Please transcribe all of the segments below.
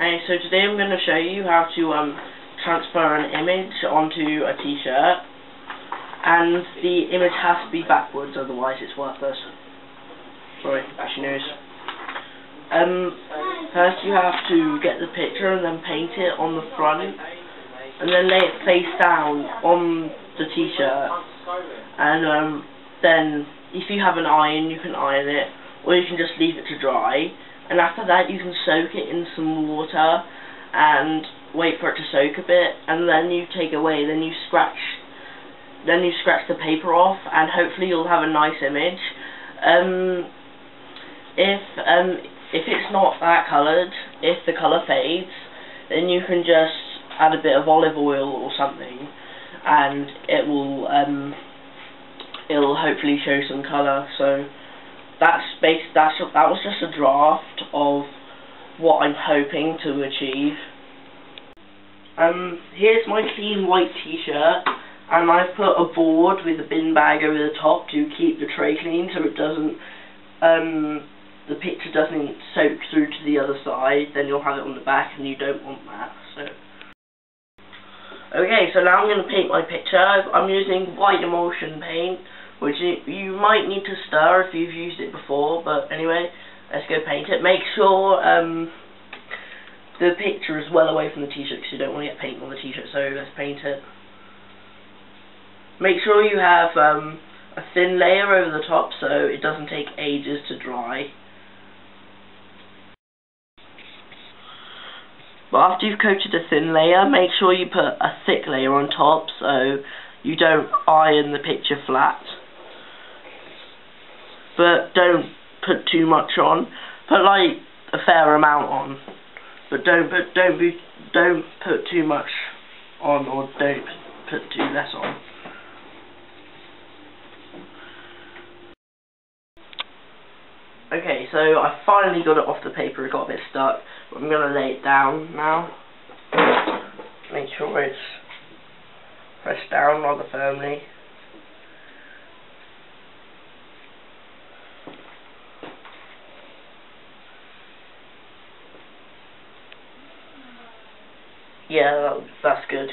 Hey, so today I'm going to show you how to transfer an image onto a t-shirt, and the image has to be backwards, otherwise it's worthless. Sorry, actually news. First you have to get the picture and then paint it on the front, and then lay it face down on the t-shirt, and then if you have an iron you can iron it, or you can just leave it to dry. And after that you can soak it in some water and wait for it to soak a bit, and then you take it away, then you scratch the paper off, and hopefully you'll have a nice image. If it's not that coloured, if the colour fades, then you can just add a bit of olive oil or something, and it'll hopefully show some colour. So that was just a draft of what I'm hoping to achieve. Here's my clean white t-shirt, and I've put a board with a bin bag over the top to keep the tray clean, so it doesn't, the picture doesn't soak through to the other side. Then you'll have it on the back, and you don't want that. So, okay, so now I'm going to paint my picture. I'm using white emulsion paint, which you might need to stir if you've used it before, but anyway, let's go paint it. Make sure the picture is well away from the t-shirt, because you don't want to get paint on the t-shirt, so let's paint it. Make sure you have a thin layer over the top so it doesn't take ages to dry. But after you've coated a thin layer, make sure you put a thick layer on top so you don't iron the picture flat. But don't put too much on. Put like a fair amount on, but don't put too much on, or don't put too less on. Okay, so I finally got it off the paper. It got a bit stuck, but I'm gonna lay it down now. Make sure it's pressed down rather firmly. Yeah, that's good.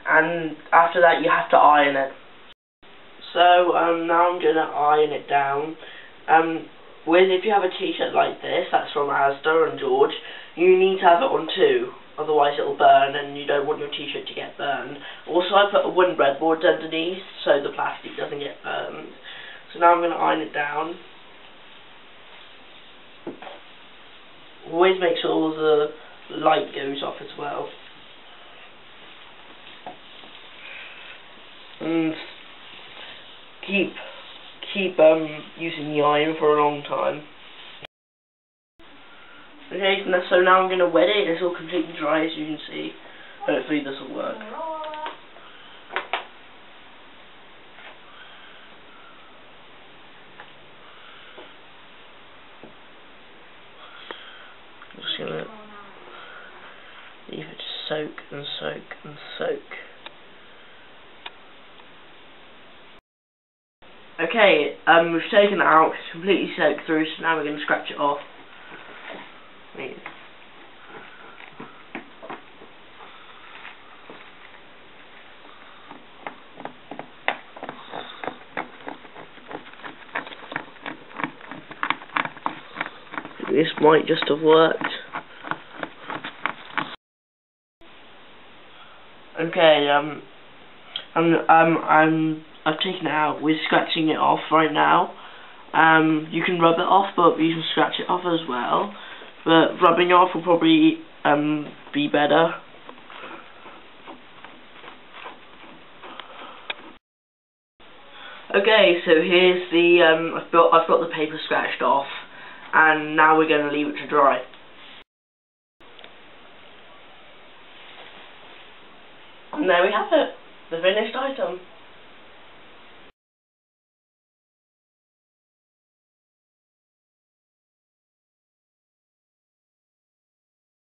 And after that you have to iron it. So now I'm gonna iron it down. If you have a t-shirt like this, that's from Asda and George, you need to have it on two, otherwise it'll burn, and you don't want your t-shirt to get burned. Also, I put a wooden breadboard underneath so the plastic doesn't get burned. So now I'm gonna iron it down. Always make sure the light goes off as well. And keep using the iron for a long time. Okay, so now I'm going to wet it. It's all completely dry, as you can see. Hopefully this will work. I'm just going to leave it to soak and soak and soak. Okay, we've taken it out, it's completely soaked through, so now we're going to scratch it off. This might just have worked. Okay, I've taken it out. We're scratching it off right now. You can rub it off, but you can scratch it off as well. But rubbing it off will probably be better. Okay, so here's the I've got the paper scratched off, and now we're going to leave it to dry. And there we have it, the finished item.